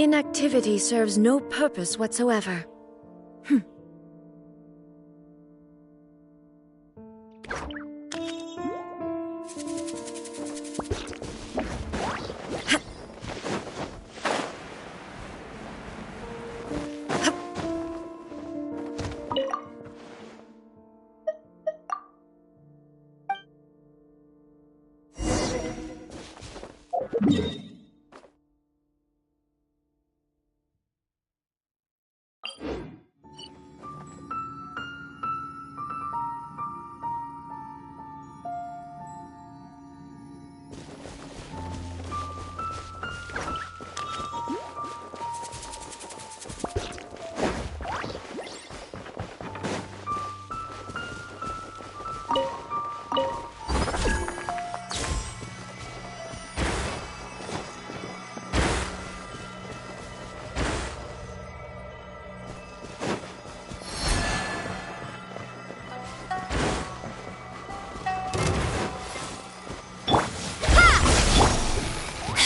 Inactivity serves no purpose whatsoever.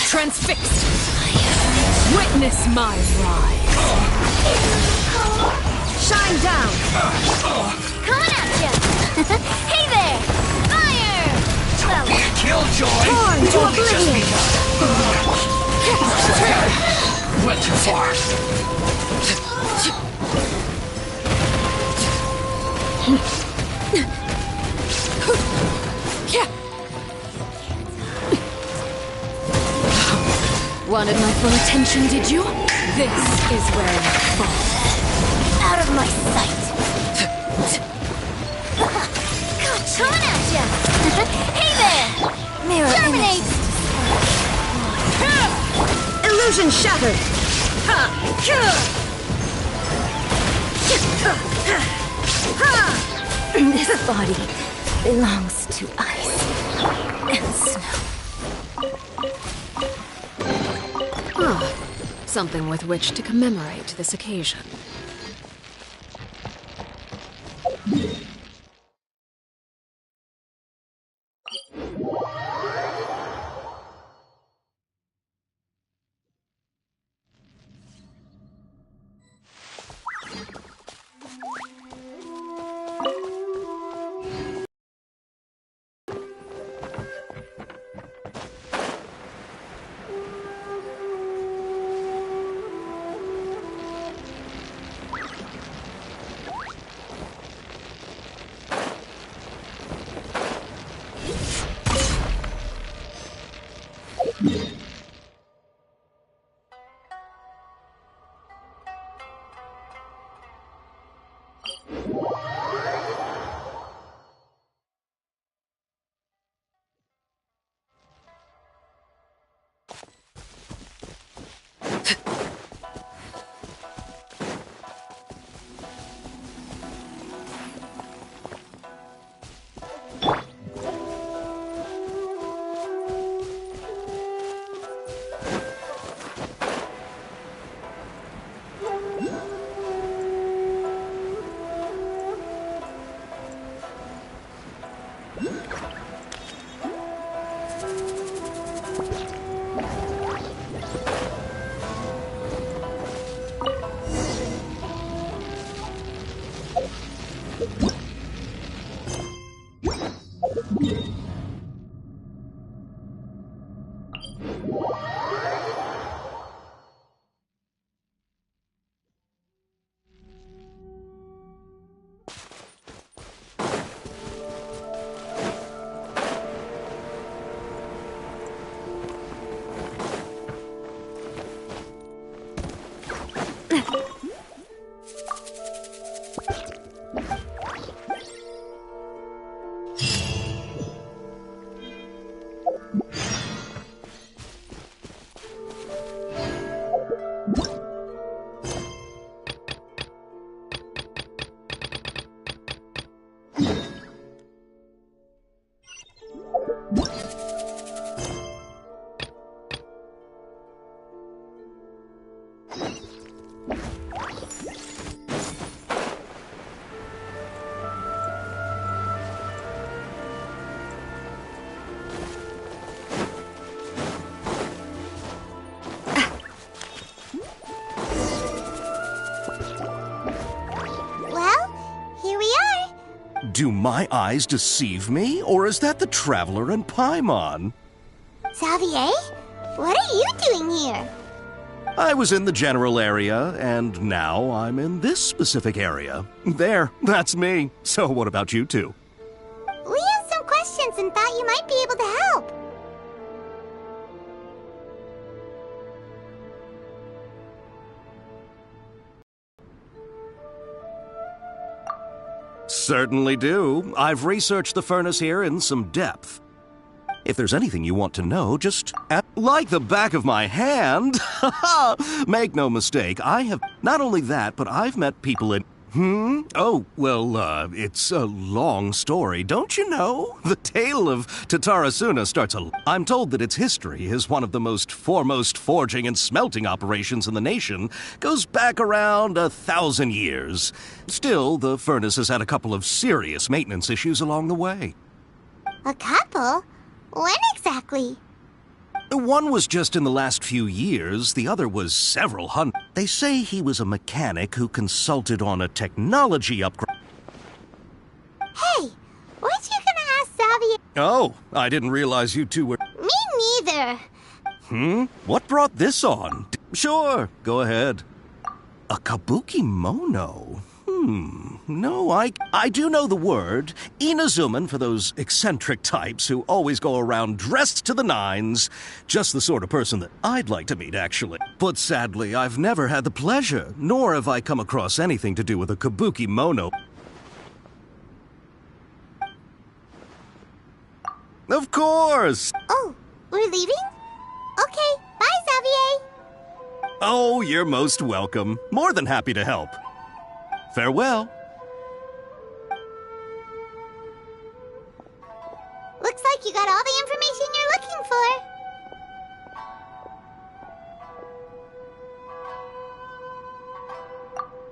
Transfixed! Witness my rise! Shine down! Coming at ya! Hey there! Fire! Don't be a killjoy! Torn to oblivion! Went too far. Wanted my full attention, did you? This is where you fall. Out of my sight! Coming at ya! Hey there! Mirror terminate! Illusion shattered! This body belongs to ice and snow. Something with which to commemorate this occasion. Do my eyes deceive me, or is that the Traveler and Paimon? Xavier? What are you doing here? I was in the general area, and now I'm in this specific area. There, that's me. So what about you two? We have some questions and thought you might be able to help. Certainly do. I've researched the furnace here in some depth. If there's anything you want to know, just like the back of my hand. Make no mistake, I have not only that, but I've met people in... Oh, well, it's a long story, don't you know? The tale of Tatarasuna starts I'm told that its history is one of the most foremost forging and smelting operations in the nation, goes back around 1,000 years. Still, the furnace has had a couple of serious maintenance issues along the way. A couple? When exactly? One was just in the last few years, the other was several hundred. They say he was a mechanic who consulted on a technology upgrade. Hey, weren't you gonna ask Xavier? Oh, I didn't realize you two were... Me neither. What brought this on? Sure, go ahead. A kabuki mono? No, I do know the word. Inazuman for those eccentric types who always go around dressed to the nines. Just the sort of person that I'd like to meet, actually. But sadly, I've never had the pleasure, nor have I come across anything to do with a kabuki mono. Of course! Oh, we're leaving? Okay, bye, Xavier. Oh, you're most welcome. More than happy to help. Farewell. Looks like you got all the information you're looking for.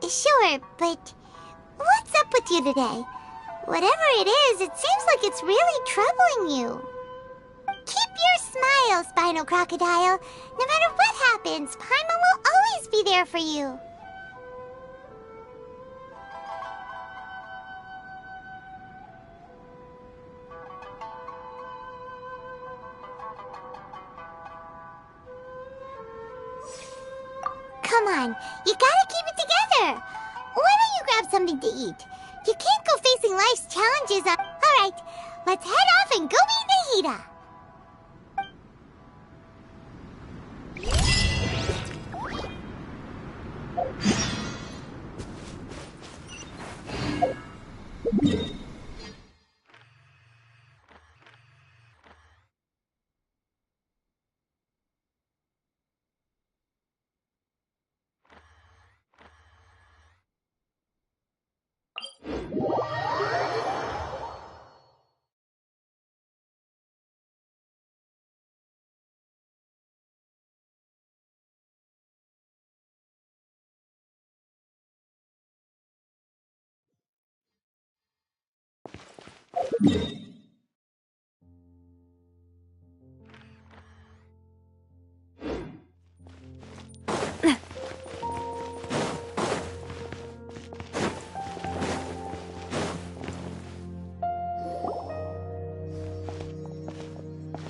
Sure, but what's up with you today? Whatever it is, it seems like it's really troubling you. Keep your smile, Spinal Crocodile. No matter what happens, Paimon will always be there for you. Come on, you gotta keep it together. Why don't you grab something to eat? You can't go facing life's challenges on... Alright, let's head off and go meet Nahida.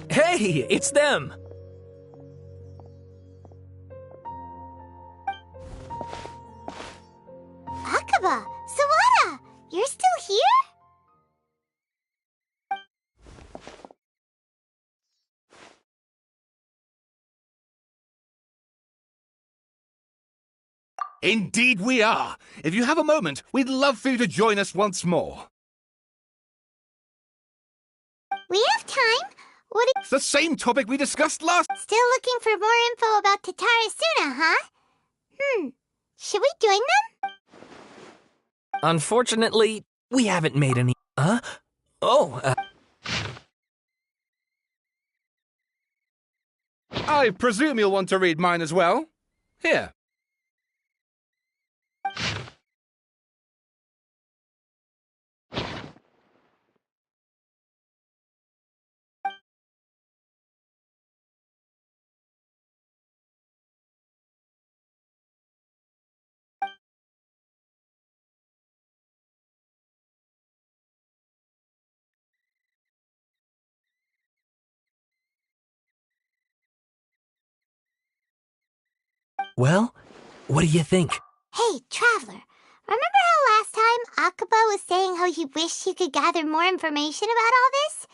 Hey, it's them! Akaba, Sawada, you're still here? Indeed we are. If you have a moment, we'd love for you to join us once more. We have time. What It's the same topic we discussed last... Still looking for more info about Tatarasuna, huh? Should we join them? Unfortunately, we haven't made any... Huh? Oh, I presume you'll want to read mine as well. Here. Well, what do you think? Hey, Traveler. Remember how last time Akaba was saying how he wished he could gather more information about all this?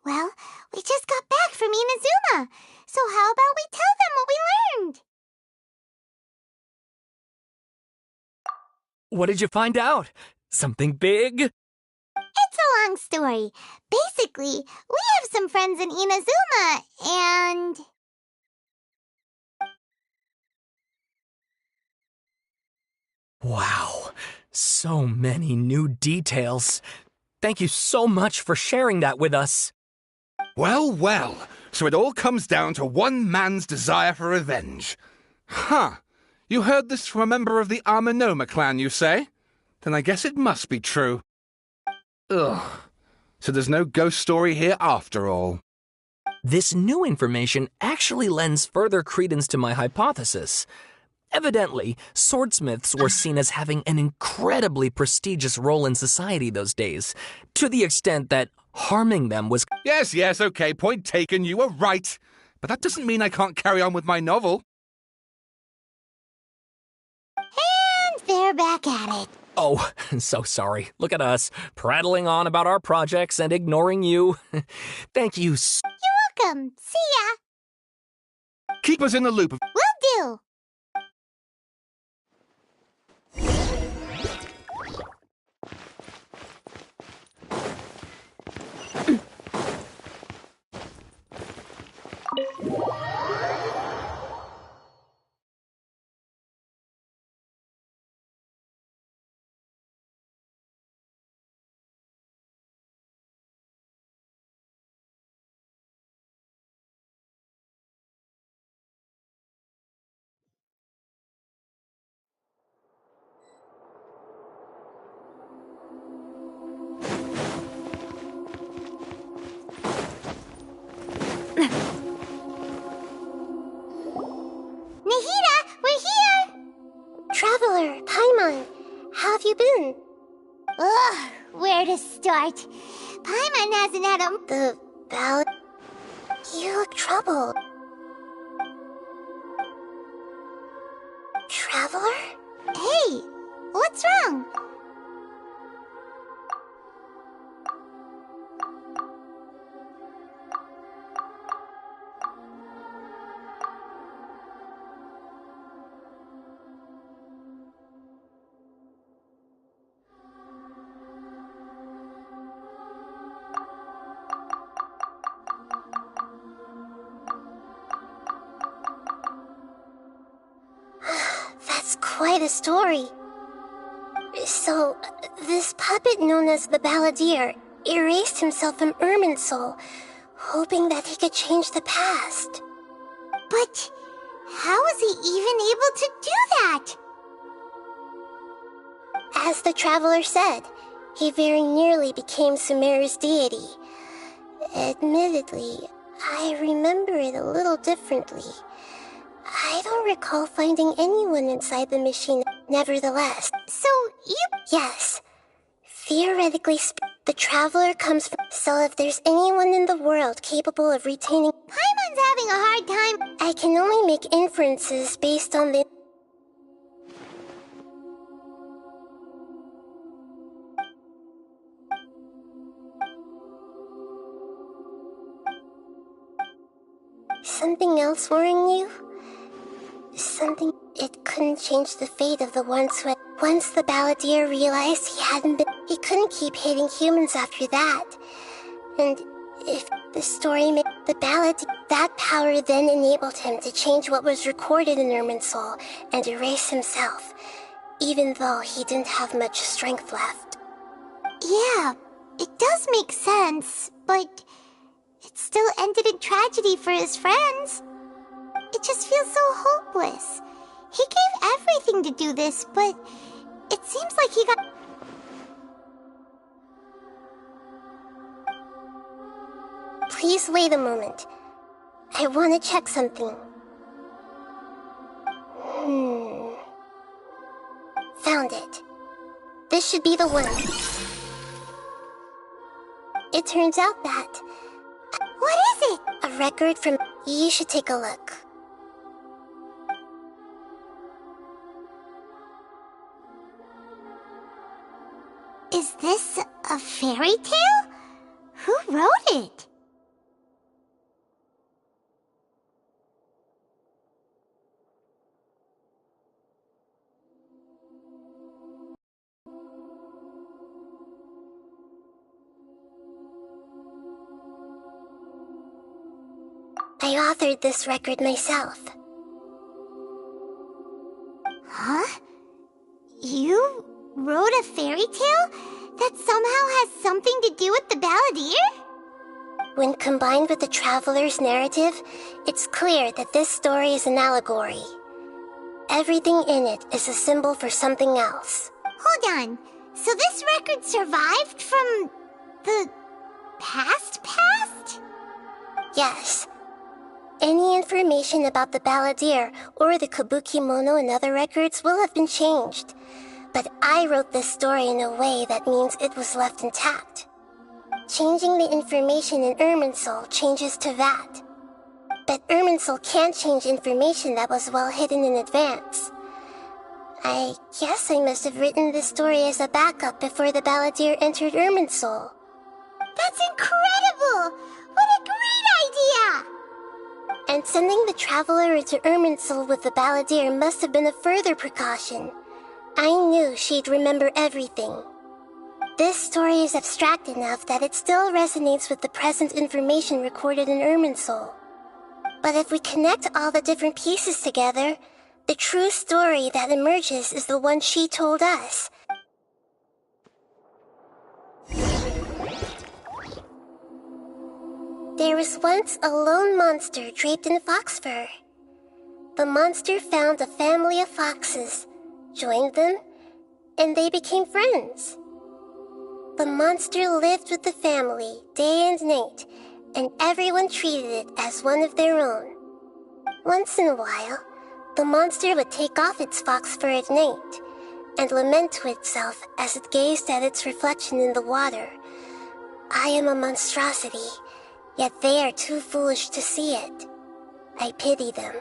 Well, we just got back from Inazuma. So how about we tell them what we learned? What did you find out? Something big? It's a long story. Basically, we have some friends in Inazuma, and... Wow, so many new details. Thank you so much for sharing that with us. Well, well, so it all comes down to one man's desire for revenge. Huh. You heard this from a member of the Amanoma clan, you say? Then I guess it must be true. Ugh. So there's no ghost story here after all. This new information actually lends further credence to my hypothesis. Evidently, swordsmiths were seen as having an incredibly prestigious role in society those days, to the extent that harming them was... Yes, okay, point taken, you were right. But that doesn't mean I can't carry on with my novel. And they're back at it. Oh, so sorry. Look at us, prattling on about our projects and ignoring you. Thank you You're welcome. See ya. Keep us in the loop. Will do. Nahida, we're here! Traveler, Paimon, how have you been? Ugh, where to start? Paimon hasn't had the ballad. You look troubled. Traveler? Hey, what's wrong? That's quite a story. So, this puppet known as the Balladeer erased himself from Irminsul, hoping that he could change the past. But how was he even able to do that? As the Traveler said, he very nearly became Sumeru's deity. Admittedly, I remember it a little differently. I don't recall finding anyone inside the machine, nevertheless. So, you... Yes. Theoretically, the Traveler comes from... So if there's anyone in the world capable of retaining... Paimon's having a hard time. I can only make inferences based on the... Something else worrying you? Something... It couldn't change the fate of the ones who had... Once the Balladeer realized he hadn't been... He couldn't keep hating humans after that. And if the story made... The Balladeer... That power then enabled him to change what was recorded in Irminsul and erase himself, even though he didn't have much strength left. Yeah, it does make sense, but... It still ended in tragedy for his friends. It just feels so hopeless. He gave everything to do this, but it seems like he got... Please wait a moment. I want to check something. Found it. This should be the one. It turns out that... What is it? A record from... You should take a look. Is this a fairy tale? Who wrote it? I authored this record myself. Huh? You wrote a fairy tale that somehow has something to do with the balladeer? When combined with the traveler's narrative, it's clear that this story is an allegory. Everything in it is a symbol for something else. Hold on. So this record survived from the past? Yes. Any information about the balladeer or the kabuki mono in other records will have been changed. But I wrote this story in a way that means it was left intact. Changing the information in Irminsul changes to that. But Irminsul can't change information that was well hidden in advance. I guess I must have written this story as a backup before the balladeer entered Irminsul. That's incredible! What a great idea! And sending the traveler into Irminsul with the balladeer must have been a further precaution. I knew she'd remember everything. This story is abstract enough that it still resonates with the present information recorded in Irminsul. But if we connect all the different pieces together, the true story that emerges is the one she told us. There was once a lone monster draped in fox fur. The monster found a family of foxes, joined them, and they became friends. The monster lived with the family day and night, and everyone treated it as one of their own. Once in a while, the monster would take off its fox fur at night and lament to itself as it gazed at its reflection in the water. I am a monstrosity, yet they are too foolish to see it. I pity them.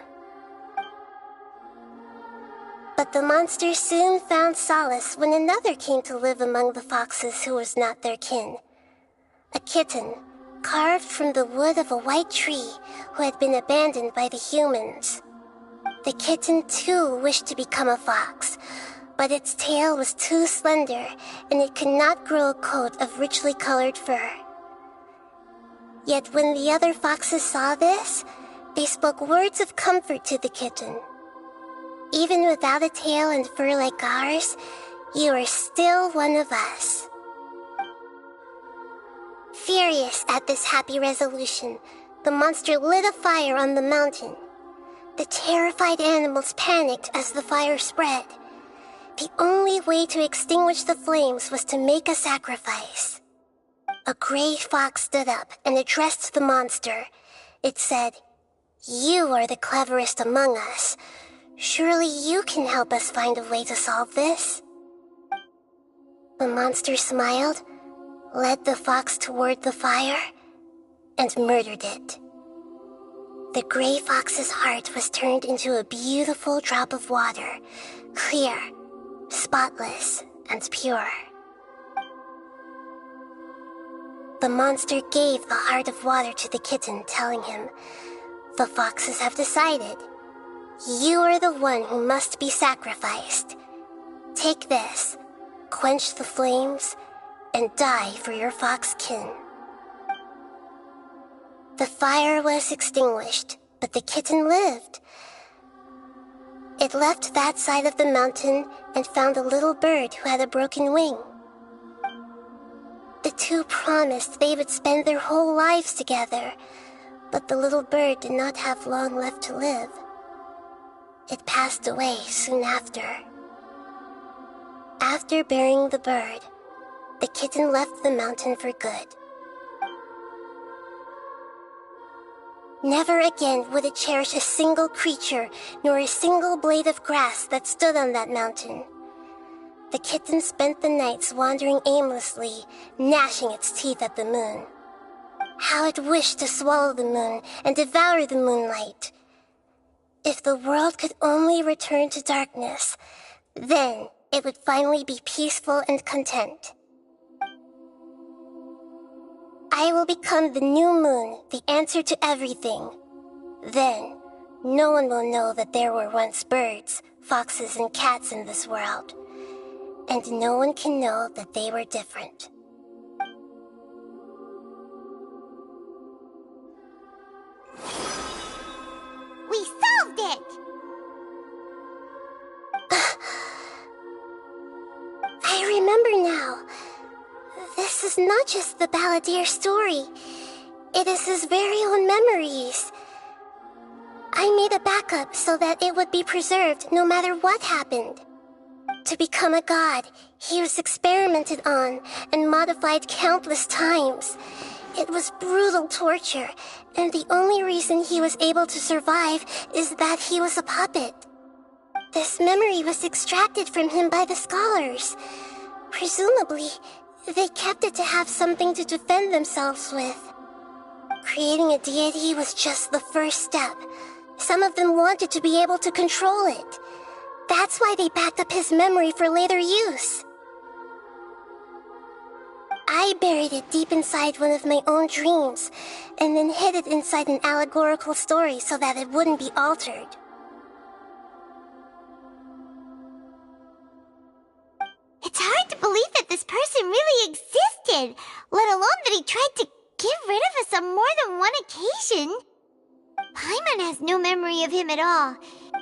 But the monster soon found solace when another came to live among the foxes who was not their kin. A kitten, carved from the wood of a white tree who had been abandoned by the humans. The kitten too wished to become a fox, but its tail was too slender and it could not grow a coat of richly colored fur. Yet when the other foxes saw this, they spoke words of comfort to the kitten. Even without a tail and fur like ours, you are still one of us. Furious at this happy resolution, the monster lit a fire on the mountain. The terrified animals panicked as the fire spread. The only way to extinguish the flames was to make a sacrifice. A gray fox stood up and addressed the monster. It said, "You are the cleverest among us. Surely you can help us find a way to solve this." The monster smiled, led the fox toward the fire, and murdered it. The gray fox's heart was turned into a beautiful drop of water, clear, spotless, and pure. The monster gave the heart of water to the kitten, telling him, "The foxes have decided. You are the one who must be sacrificed. Take this, quench the flames, and die for your fox kin." The fire was extinguished, but the kitten lived. It left that side of the mountain and found a little bird who had a broken wing. The two promised they would spend their whole lives together, but the little bird did not have long left to live. It passed away soon after. After burying the bird, the kitten left the mountain for good. Never again would it cherish a single creature, nor a single blade of grass that stood on that mountain. The kitten spent the nights wandering aimlessly, gnashing its teeth at the moon. How it wished to swallow the moon and devour the moonlight. If the world could only return to darkness, then it would finally be peaceful and content. I will become the new moon, the answer to everything. Then, no one will know that there were once birds, foxes, and cats in this world. And no one can know that they were different. We solved it! I remember now. This is not just the Balladeer story. It is his very own memories. I made a backup so that it would be preserved no matter what happened. To become a god, he was experimented on and modified countless times. It was brutal torture, and the only reason he was able to survive is that he was a puppet. This memory was extracted from him by the scholars. Presumably, they kept it to have something to defend themselves with. Creating a deity was just the first step. Some of them wanted to be able to control it. That's why they backed up his memory for later use. I buried it deep inside one of my own dreams, and then hid it inside an allegorical story so that it wouldn't be altered. It's hard to believe that this person really existed, let alone that he tried to get rid of us on more than one occasion. Paimon has no memory of him at all.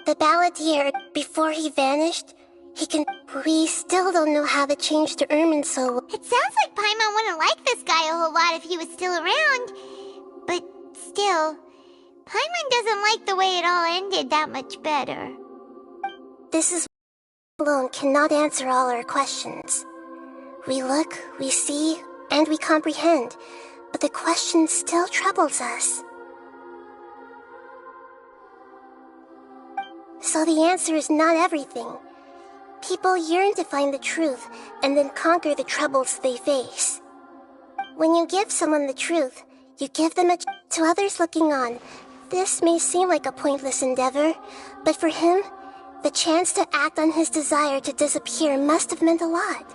The Balladeer, before he vanished, we still don't know how to change to Ermin, so... It sounds like Paimon wouldn't like this guy a whole lot if he was still around. But still, Paimon doesn't like the way it all ended that much better. This is alone cannot answer all our questions. We look, we see, and we comprehend, but the question still troubles us. So the answer is not everything. People yearn to find the truth and then conquer the troubles they face. When you give someone the truth, you give them to others looking on. This may seem like a pointless endeavor, but for him, the chance to act on his desire to disappear must have meant a lot.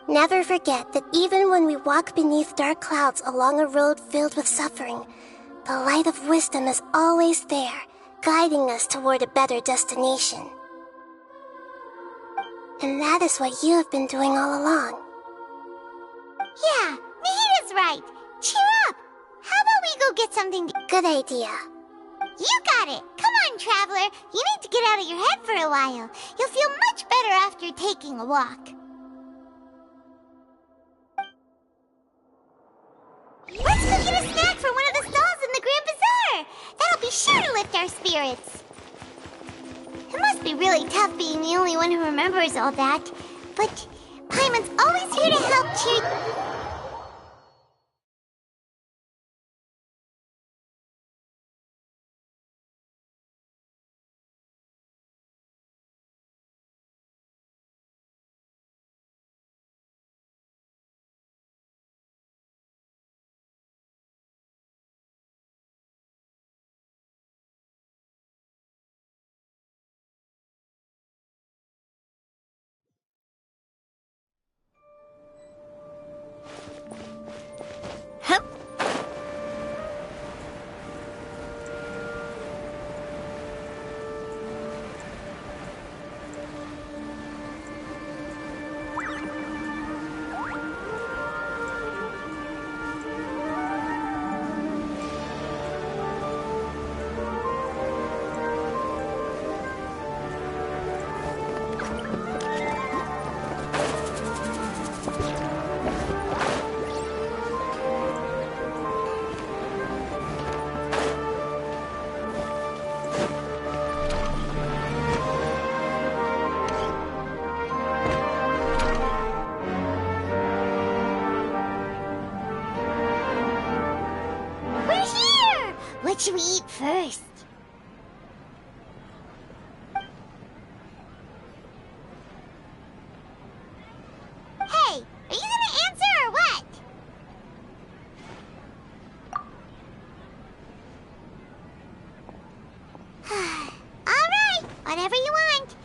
Never forget that even when we walk beneath dark clouds along a road filled with suffering, the light of wisdom is always there, guiding us toward a better destination. And that is what you have been doing all along. Yeah, Nahita's right. Cheer up. How about we go get something to... Good idea. You got it. Come on, Traveler. You need to get out of your head for a while. You'll feel much better after taking a walk. Let's go get a snack from one of the stalls in the Grand Bazaar. That'll be sure to lift our spirits. It must be really tough being the only one who remembers all that. But Paimon's always here to help cheer... What should we eat first? Hey, are you gonna answer or what? Alright, whatever you want.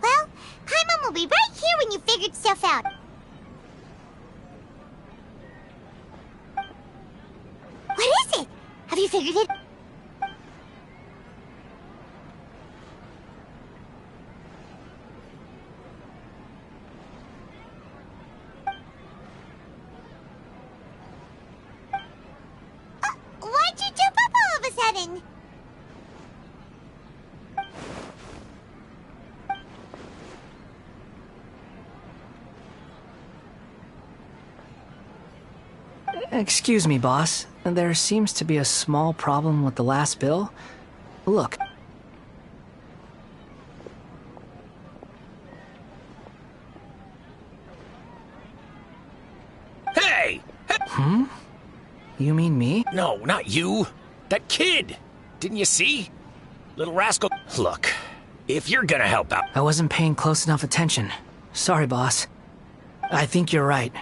Well, Paimon will be right here when you figured stuff out. figured it. Why'd you jump up all of a sudden? Excuse me, boss. There seems to be a small problem with the last bill. Look. Hey! You mean me? No, not you. That kid! Didn't you see? Little rascal. Look, if you're gonna help out... I wasn't paying close enough attention. Sorry, boss. I think you're right.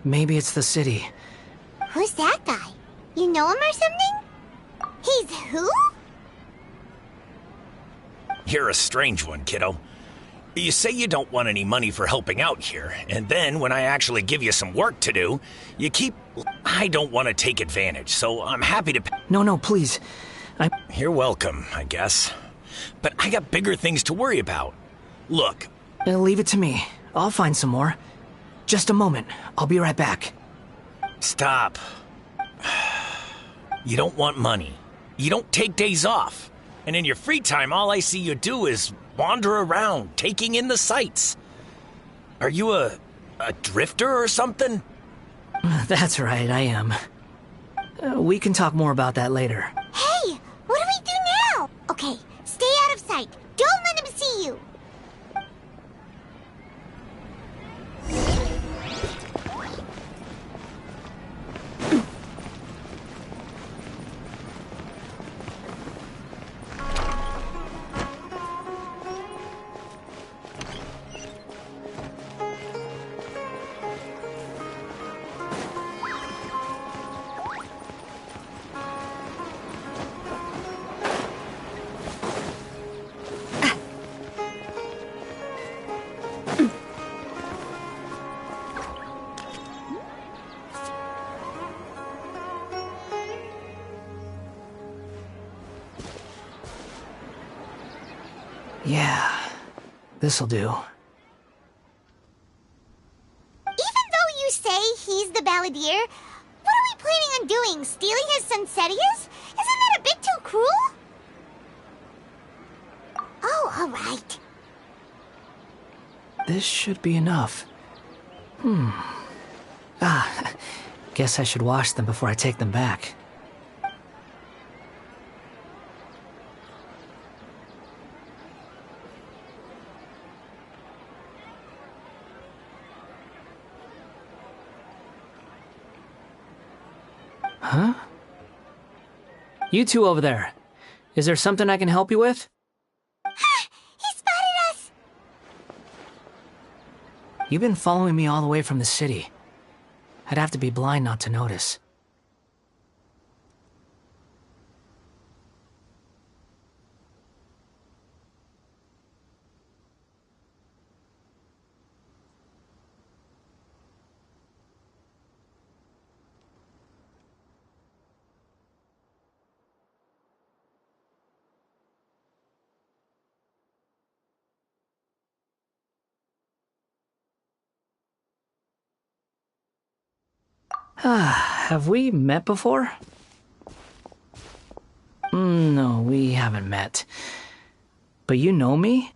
Maybe it's the city. Who's that guy? You know him or something? He's who? You're a strange one, kiddo. You say you don't want any money for helping out here, and then when I actually give you some work to do, you keep... I don't want to take advantage, so I'm happy to... No, please. You're welcome, I guess. But I got bigger things to worry about. Look. Leave it to me. I'll find some more. Just a moment. I'll be right back. Stop. You don't want money. You don't take days off. And in your free time, all I see you do is wander around, taking in the sights. Are you a drifter or something? That's right, I am. We can talk more about that later. Hey, what do we do now? Okay, stay out of sight. Don't let him see you. Yeah, this'll do. Even though you say he's the balladeer, what are we planning on doing? Stealing his Sunsetias? Isn't that a bit too cruel? Oh, all right. This should be enough. Guess I should wash them before I take them back. Huh? You two over there. Is there something I can help you with? He spotted us! You've been following me all the way from the city. I'd have to be blind not to notice. Have we met before? No, we haven't met. But you know me?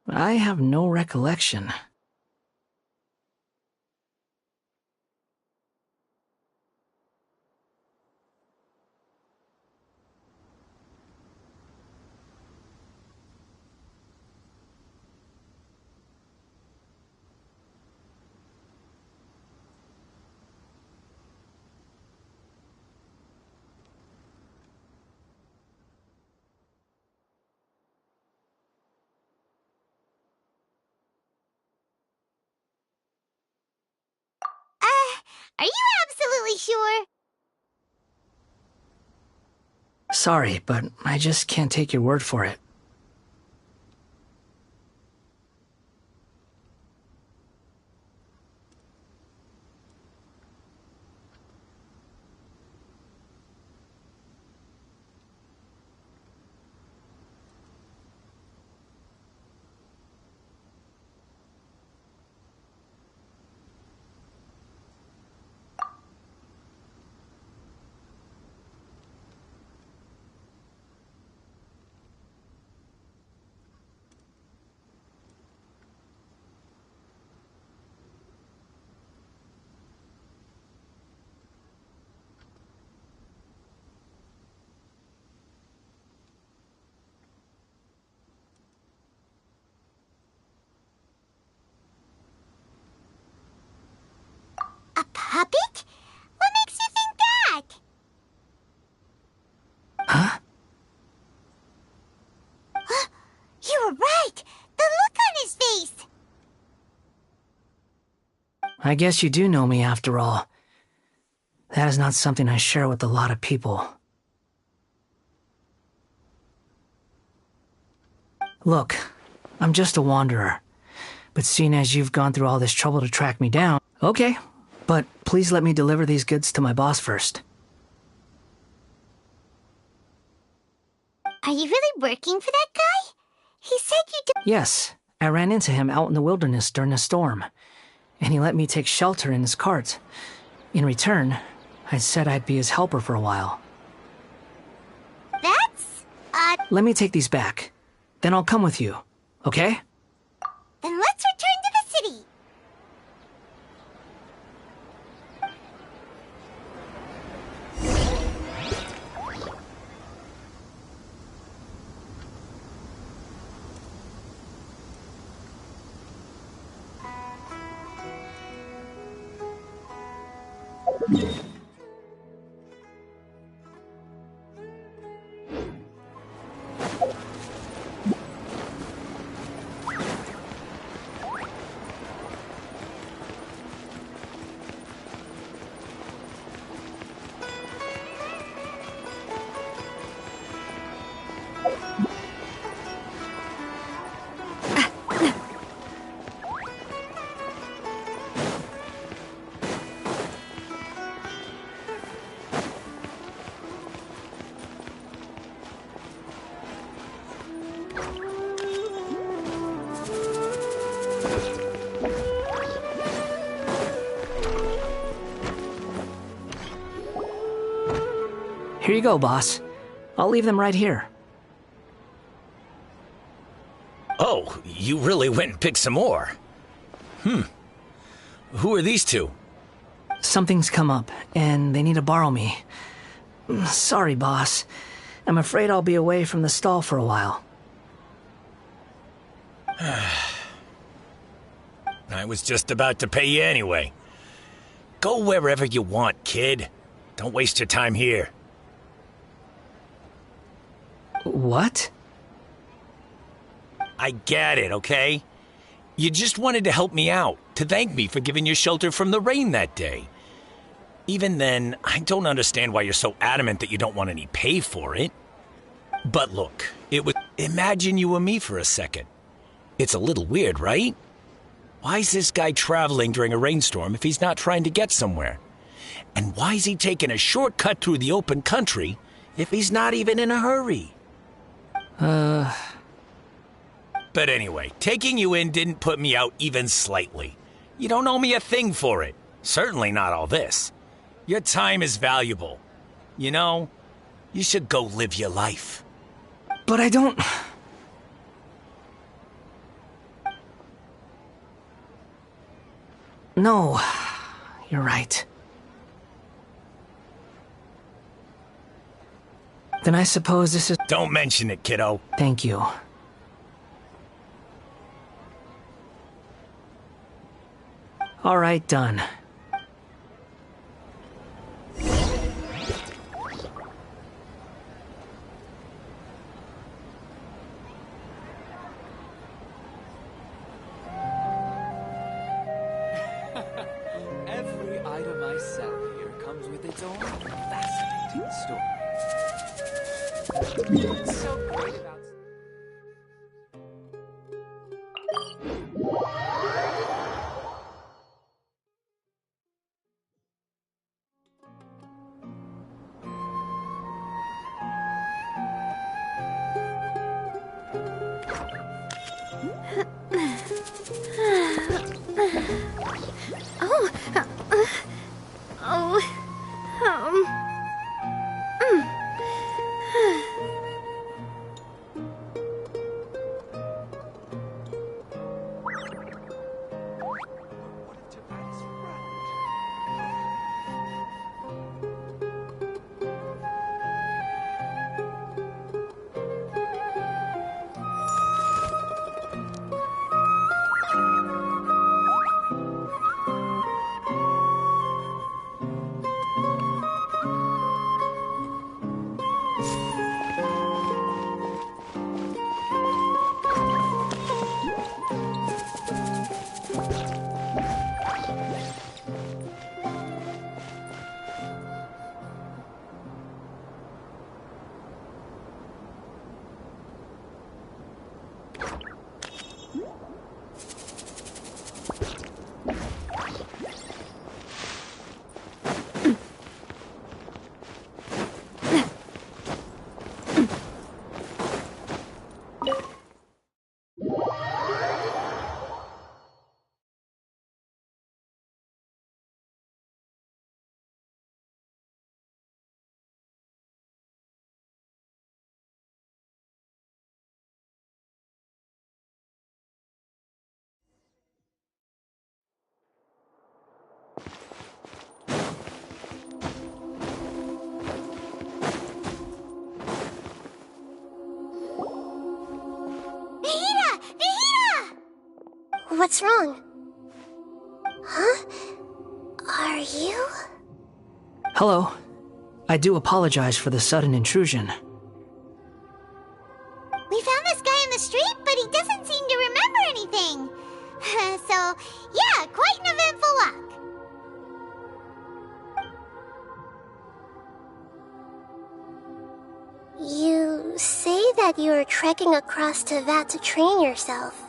I have no recollection. Are you absolutely sure? Sorry, but I just can't take your word for it. A puppet? What makes you think that? Huh? You were right! The look on his face! I guess you do know me after all. That is not something I share with a lot of people. Look, I'm just a wanderer. But seeing as you've gone through all this trouble to track me down... Okay, but please let me deliver these goods to my boss first. Are you really working for that guy? He said you do— Yes, I ran into him out in the wilderness during a storm, and he let me take shelter in his cart. In return, I said I'd be his helper for a while. That's Let me take these back. Then I'll come with you, okay? Then let's return to the city. Here you go, boss. I'll leave them right here. Oh, you really went and picked some more. Who are these two? Something's come up, and they need to borrow me. Sorry, boss. I'm afraid I'll be away from the stall for a while. I was just about to pay you anyway. Go wherever you want, kid. Don't waste your time here. What? I get it, okay? You just wanted to help me out, to thank me for giving you shelter from the rain that day. Even then, I don't understand why you're so adamant that you don't want any pay for it. But look, imagine you and me for a second. It's a little weird, right? Why is this guy traveling during a rainstorm if he's not trying to get somewhere? And why is he taking a shortcut through the open country if he's not even in a hurry? But anyway, taking you in didn't put me out even slightly. You don't owe me a thing for it. Certainly not all this. Your time is valuable. You know, you should go live your life. But I don't... No, you're right. Then I suppose this is... Don't mention it, kiddo. Thank you. All right, done. Every item I sell here comes with its own fascinating story. What's so great about... What's wrong? Huh? Are you? Hello. I do apologize for the sudden intrusion. We found this guy in the street, but he doesn't seem to remember anything. So, yeah, quite an eventful walk. You say that you're trekking across Teyvat to train yourself.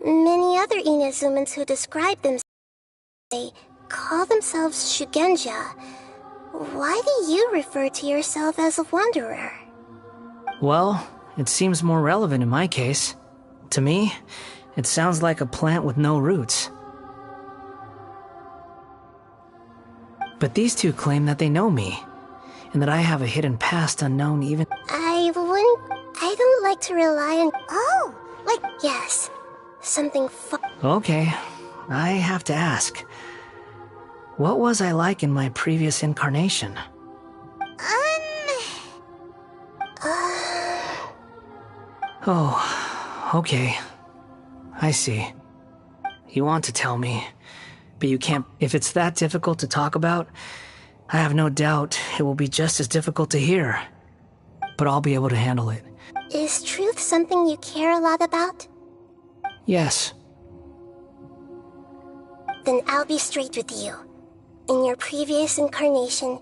Many other Inazumans who describe themselves, they call themselves Shugenja. Why do you refer to yourself as a wanderer? Well, it seems more relevant in my case. To me, it sounds like a plant with no roots. But these two claim that they know me, and that I have a hidden past unknown even... I don't like to rely on... Oh, like... Yes, something Okay, I have to ask. What was I like in my previous incarnation? Oh, okay. I see. You want to tell me, but you can't... If it's that difficult to talk about, I have no doubt it will be just as difficult to hear. But I'll be able to handle it. Is truth something you care a lot about? Yes. Then I'll be straight with you. In your previous incarnation,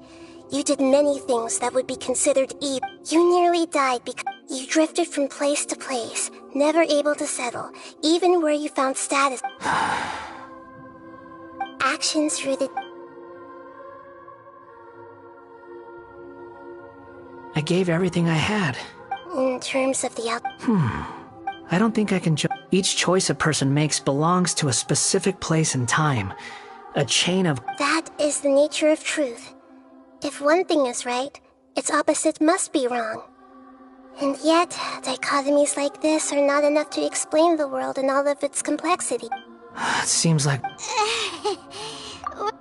you did many things that would be considered evil. You nearly died because you drifted from place to place, never able to settle, even where you found status. Actions rooted... I gave everything I had. In terms of the I don't think I can each choice a person makes belongs to a specific place and time. A chain of... That is the nature of truth. If one thing is right, its opposite must be wrong. And yet, dichotomies like this are not enough to explain the world in all of its complexity. It seems like...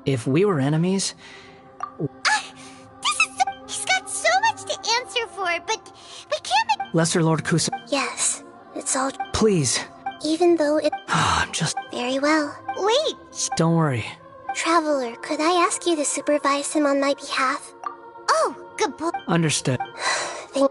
If we were enemies... He's got so much to answer for, but we can't make... Lesser Lord Kusa... Yes, it's all... Please. Even though it... I'm just... Very well. Wait! Don't worry. Traveler, could I ask you to supervise him on my behalf? Oh, good boy. Understood. Thank...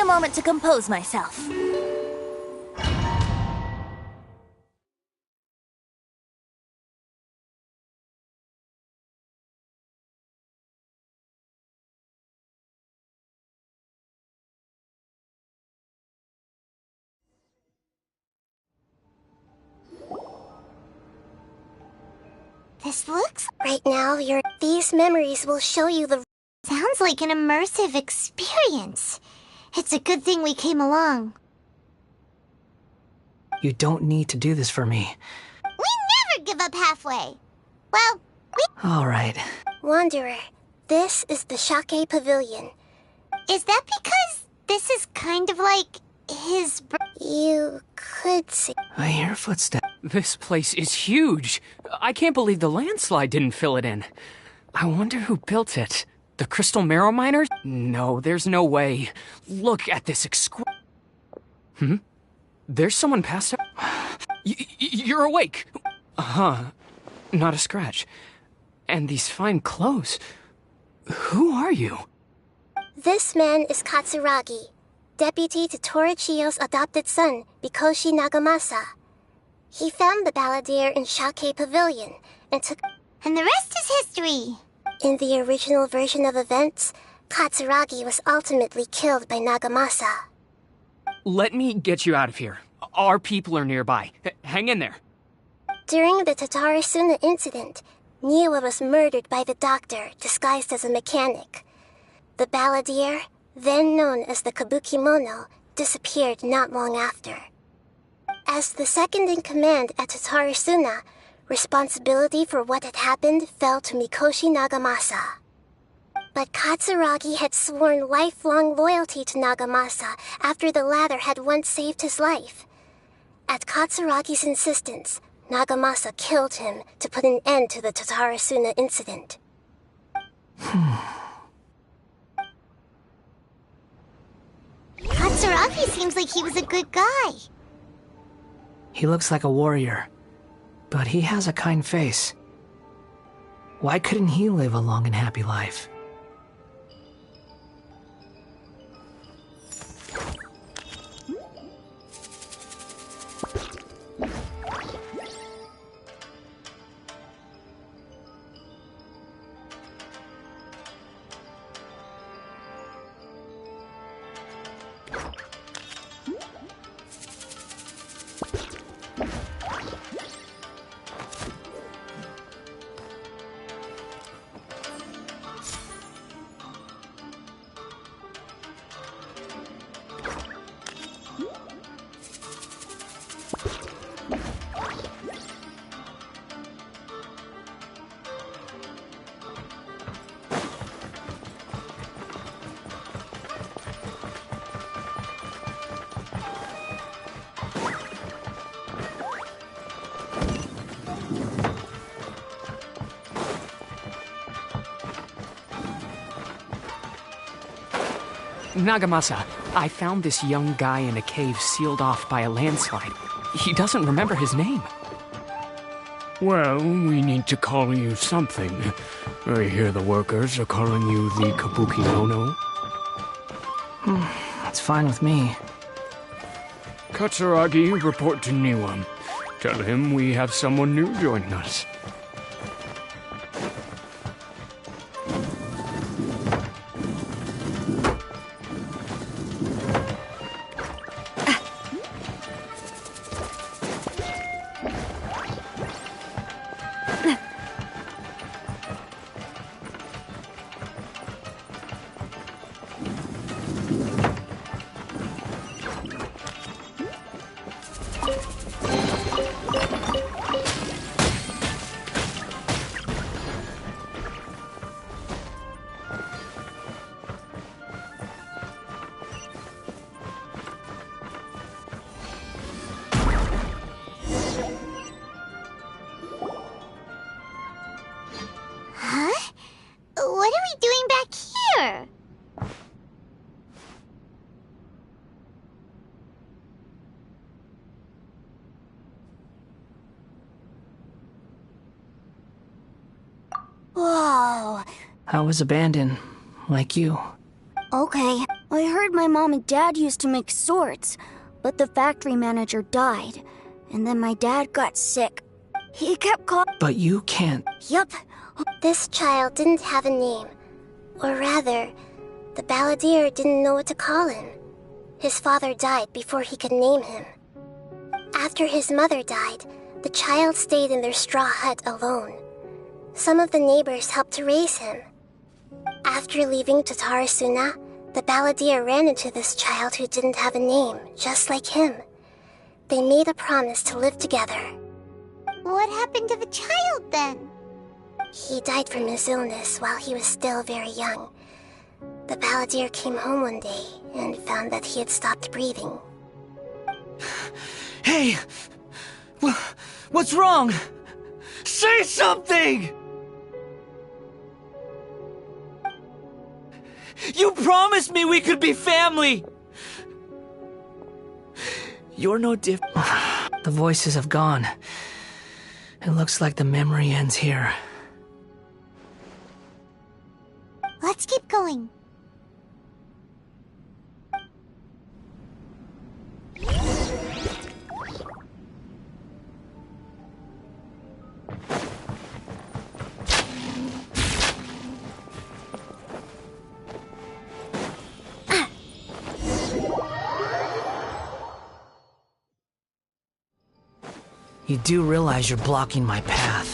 a moment to compose myself. This looks... Right now, these memories will show you the... Sounds like an immersive experience. It's a good thing we came along. You don't need to do this for me. We never give up halfway. Well, All right. Wanderer, this is the Shake Pavilion. is that because this is kind of like his... You could see... I hear footsteps. This place is huge. I can't believe the landslide didn't fill it in. I wonder who built it. The Crystal Marrow Miners? No, there's no way. Look at this There's someone passed out. You're awake. Huh. Not a scratch. And these fine clothes. Who are you? This man is Katsuragi, deputy to Torichio's adopted son, Mikoshi Nagamasa. He found the balladeer in Shake Pavilion and took... And the rest is history. In the original version of events, Katsuragi was ultimately killed by Nagamasa. Let me get you out of here. Our people are nearby. Hang in there. During the Tatarasuna incident, Niwa was murdered by the doctor disguised as a mechanic. The balladeer, then known as the Kabukimono, disappeared not long after. As the second in command at Tatarasuna, responsibility for what had happened fell to Mikoshi Nagamasa. But Katsuragi had sworn lifelong loyalty to Nagamasa after the latter had once saved his life. At Katsuragi's insistence, Nagamasa killed him to put an end to the Tatarasuna incident. Katsuragi seems like he was a good guy. He looks like a warrior, but he has a kind face. Why couldn't he live a long and happy life? Nagamasa, I found this young guy in a cave sealed off by a landslide. He doesn't remember his name. Well, we need to call you something. I hear the workers are calling you the Kabukimono. That's fine with me. Katsuragi, report to Niwa. Tell him we have someone new joining us. Huh? What are we doing back here? Whoa. I was abandoned, like you. Okay. I heard my mom and dad used to make swords, but the factory manager died, and then my dad got sick. He kept calling. But you can't. Yup. This child didn't have a name. Or rather, the balladeer didn't know what to call him. His father died before he could name him. After his mother died, the child stayed in their straw hut alone. Some of the neighbors helped to raise him. After leaving Tatarasuna, the balladeer ran into this child who didn't have a name, just like him. They made a promise to live together. What happened to the child then? He died from his illness while he was still very young. The balladeer came home one day and found that he had stopped breathing. Hey! What's wrong? Say something! You promised me we could be family! You're no different. The voices have gone. It looks like the memory ends here. Let's keep going. You do realize you're blocking my path.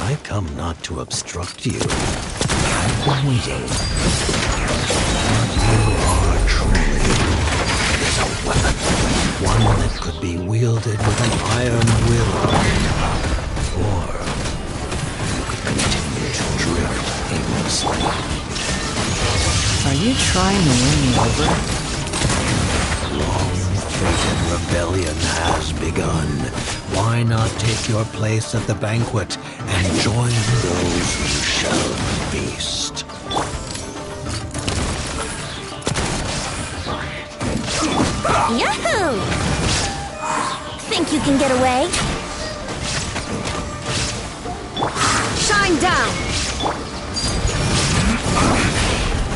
I come not to obstruct you. I've been waiting. You are truly a weapon. One that could be wielded with an iron will. Or you could continue to drift aimlessly. Are you trying to win me over? Long-fated rebellion has begun. Why not take your place at the banquet and join those who shall feast? Yahoo! Think you can get away? Shine down!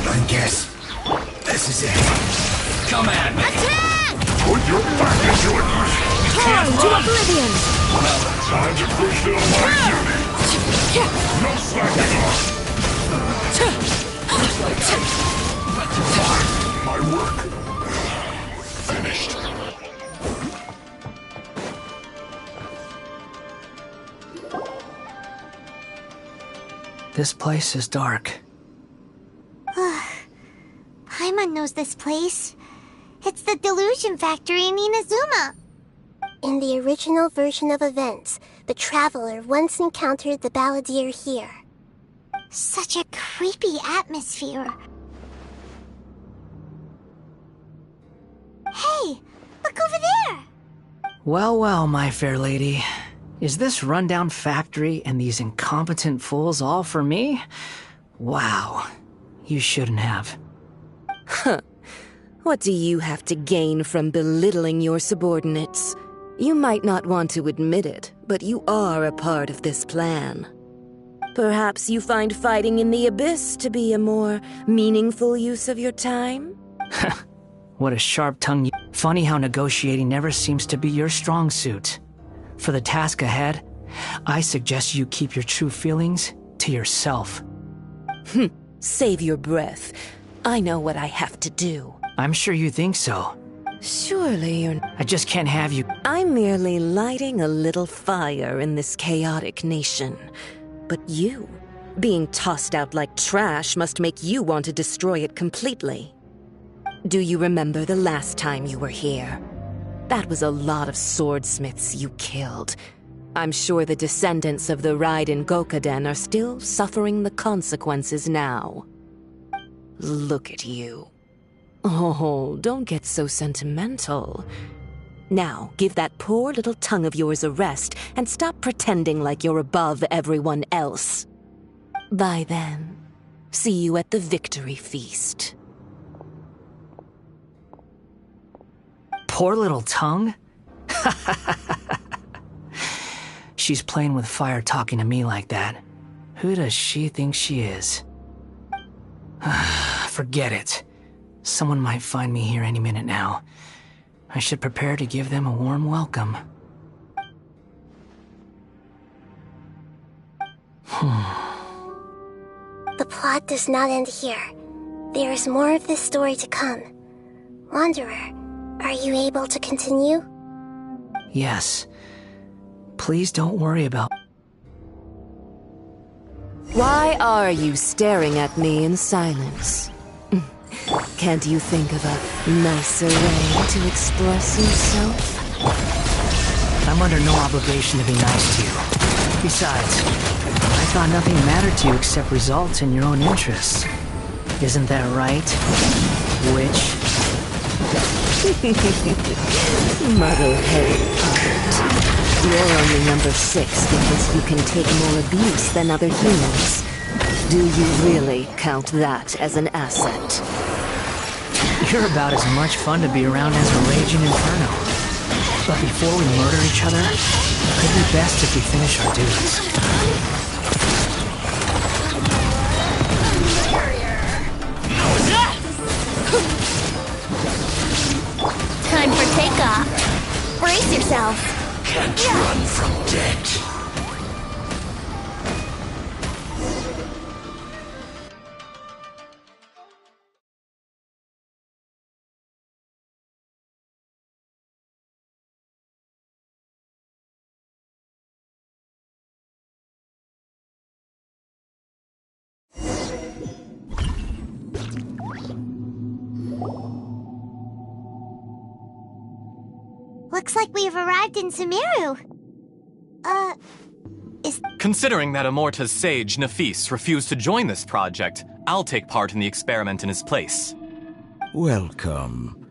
I guess this is it. Come at me! Attack! Put your back into it! Torn to oblivion! Time to fulfill my duty! No slacking off! My work finished. This place is dark. Paimon knows this place. It's the Delusion Factory in Inazuma. In the original version of events, the Traveler once encountered the balladeer here. Such a creepy atmosphere. Hey, look over there! Well, well, my fair lady. Is this rundown factory and these incompetent fools all for me? Wow. You shouldn't have. Huh. What do you have to gain from belittling your subordinates? You might not want to admit it, but you are a part of this plan. Perhaps you find fighting in the Abyss to be a more meaningful use of your time? What a sharp tongue. Funny how negotiating never seems to be your strong suit. For the task ahead, I suggest you keep your true feelings to yourself. Save your breath. I know what I have to do. I'm sure you think so. Surely you're... I just can't have you... I'm merely lighting a little fire in this chaotic nation. But you, being tossed out like trash, must make you want to destroy it completely. Do you remember the last time you were here? That was a lot of swordsmiths you killed. I'm sure the descendants of the Raiden Gokaden are still suffering the consequences now. Look at you. Oh, don't get so sentimental. Now, give that poor little tongue of yours a rest and stop pretending like you're above everyone else. Bye then. See you at the victory feast. Poor little tongue? She's playing with fire talking to me like that. Who does she think she is? Forget it. Someone might find me here any minute now. I should prepare to give them a warm welcome. The plot does not end here. There is more of this story to come. Wanderer, are you able to continue? Yes. Please don't worry about... Why are you staring at me in silence? Can't you think of a nicer way to express yourself? I'm under no obligation to be nice to you. Besides, I thought nothing mattered to you except results in your own interests. Isn't that right, witch? Muddle-headed puppet. You're only number 6 because you can take more abuse than other humans. Do you really count that as an asset? You're about as much fun to be around as a raging inferno. But before we murder each other, it could be best if we finish our duties. Time for takeoff. Brace yourself. Can't run from death. Looks like we've arrived in Sumeru. Considering that Amorta's sage, Nafis, refused to join this project, I'll take part in the experiment in his place. Welcome.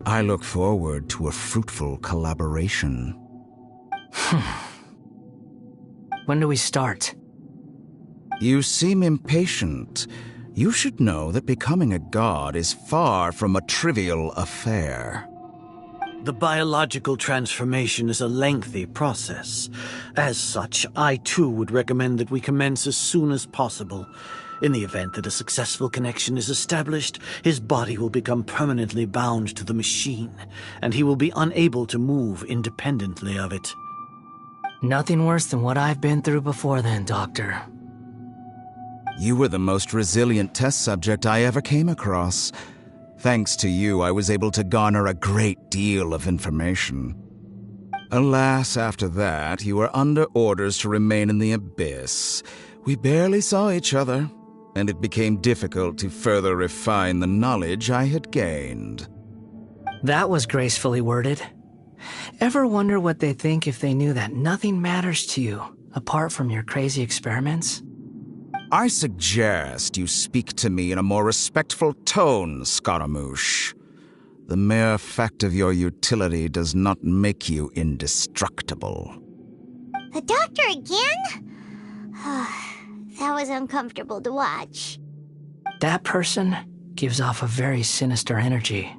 I look forward to a fruitful collaboration. When do we start? You seem impatient. You should know that becoming a god is far from a trivial affair. The biological transformation is a lengthy process. As such, I too would recommend that we commence as soon as possible. In the event that a successful connection is established, his body will become permanently bound to the machine, and he will be unable to move independently of it. Nothing worse than what I've been through before then, Doctor. You were the most resilient test subject I ever came across. Thanks to you, I was able to garner a great deal of information. Alas, after that, you were under orders to remain in the abyss. We barely saw each other, and it became difficult to further refine the knowledge I had gained. That was gracefully worded. Ever wonder what they think if they knew that nothing matters to you, apart from your crazy experiments? I suggest you speak to me in a more respectful tone, Scaramouche. The mere fact of your utility does not make you indestructible. The doctor again? That was uncomfortable to watch. That person gives off a very sinister energy.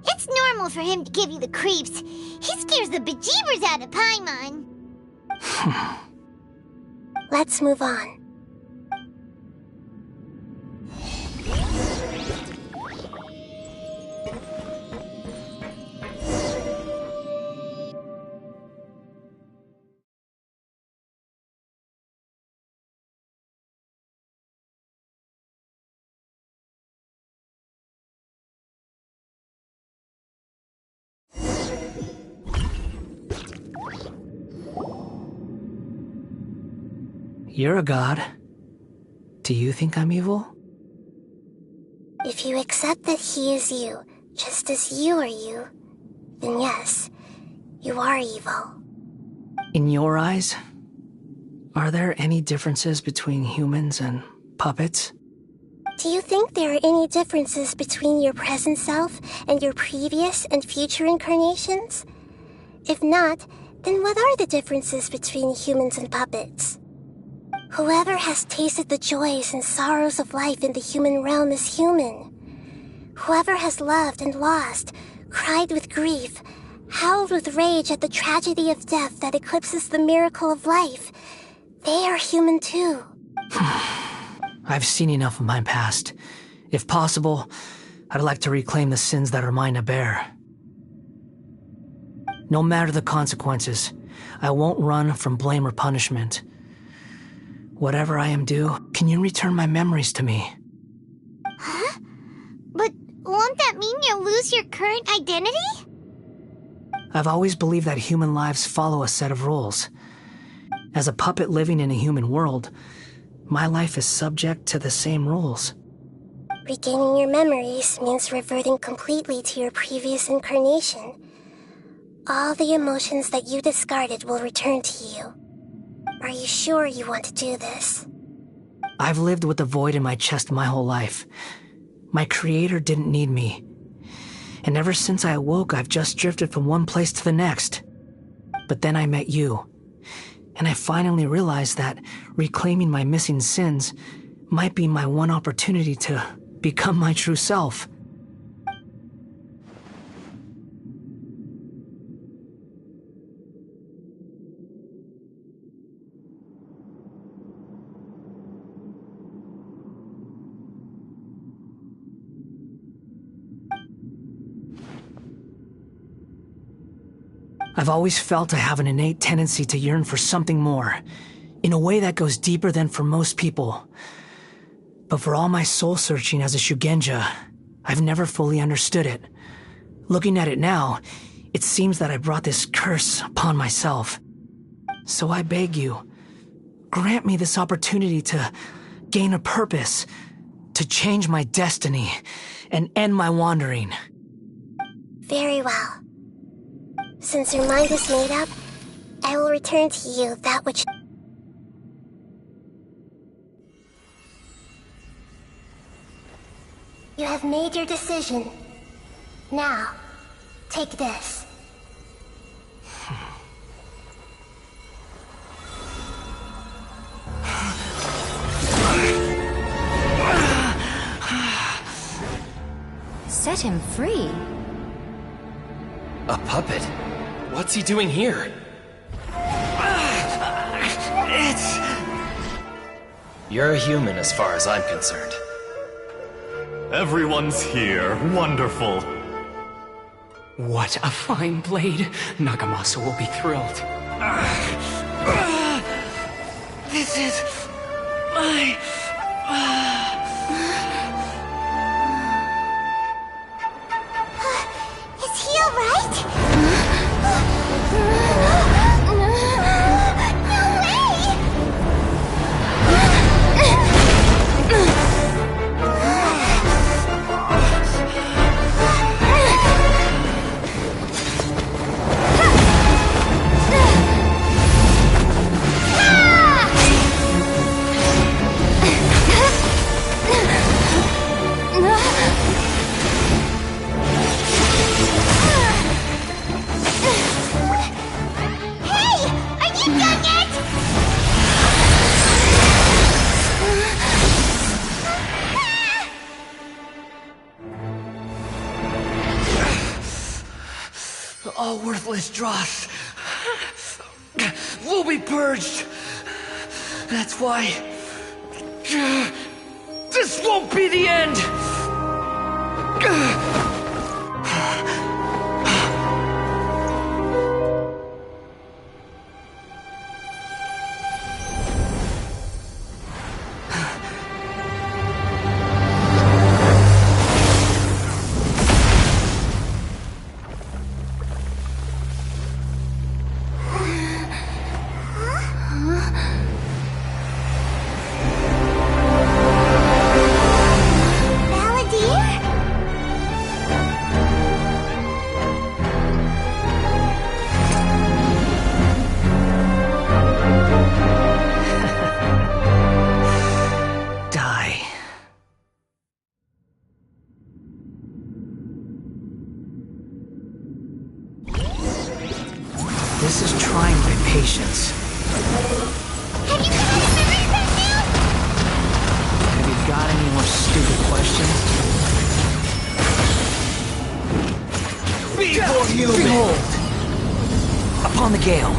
It's normal for him to give you the creeps. He scares the bejeebers out of Paimon. Let's move on. You're a god. Do you think I'm evil? If you accept that he is you, just as you are you, then yes, you are evil. In your eyes, are there any differences between humans and puppets? Do you think there are any differences between your present self and your previous and future incarnations? If not, Then what are the differences between humans and puppets? Whoever has tasted the joys and sorrows of life in the human realm is human. Whoever has loved and lost, cried with grief, howled with rage at the tragedy of death that eclipses the miracle of life, they are human too. I've seen enough of my past. If possible, I'd like to reclaim the sins that are mine to bear. No matter the consequences, I won't run from blame or punishment. Whatever I am due, can you return my memories to me? Huh? But won't that mean you'll lose your current identity? I've always believed that human lives follow a set of rules. As a puppet living in a human world, my life is subject to the same rules. Regaining your memories means reverting completely to your previous incarnation. All the emotions that you discarded will return to you. Are you sure you want to do this? I've lived with the void in my chest my whole life. My creator didn't need me. And ever since I awoke, I've just drifted from one place to the next. But then I met you. And I finally realized that reclaiming my missing sins might be my one opportunity to become my true self. I've always felt I have an innate tendency to yearn for something more, in a way that goes deeper than for most people. But for all my soul-searching as a Shugenja, I've never fully understood it. Looking at it now, it seems that I brought this curse upon myself. So I beg you, grant me this opportunity to gain a purpose, to change my destiny, and end my wandering. Very well. Since your mind is made up, I will return to you that which... You have made your decision. Now, take this. Set him free. A puppet? What's he doing here? You're a human as far as I'm concerned. Everyone's here. Wonderful. What a fine blade. Nagamasa will be thrilled. This is my... Is he alright? All worthless dross will be purged. That's why this won't be the end. human. Behold! Upon the gale.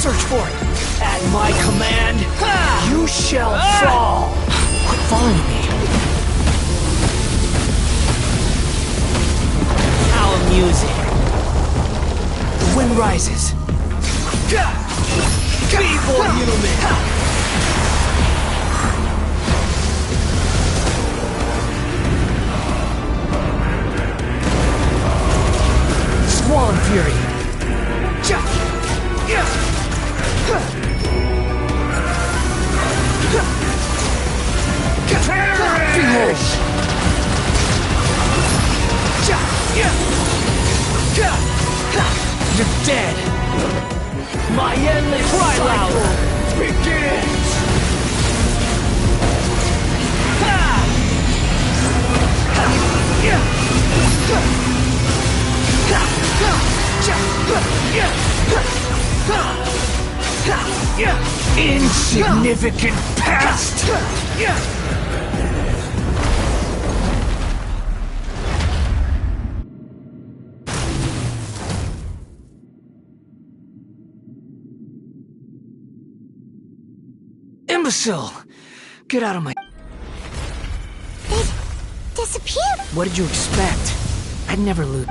Search for it. At my command, you shall fall. Quit following me. How amusing. The wind rises. Feeble human. Squall fury. Behold! You're dead! My endless cycle begins! Insignificant past! Imbecile! Get out of my... It disappeared. What did you expect? I'd never loot.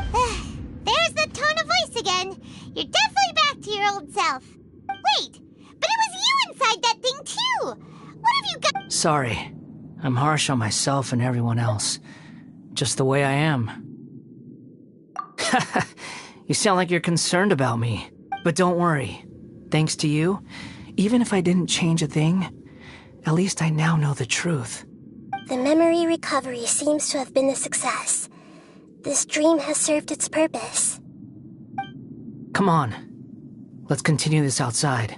There's the tone of voice again. You're definitely back to your old self. Wait, but it was you inside that thing too. What have you got? Sorry. I'm harsh on myself and everyone else. Just the way I am. You sound like you're concerned about me. But don't worry. Thanks to you, even if I didn't change a thing, at least I now know the truth. The memory recovery seems to have been a success. This dream has served its purpose. Come on. Let's continue this outside.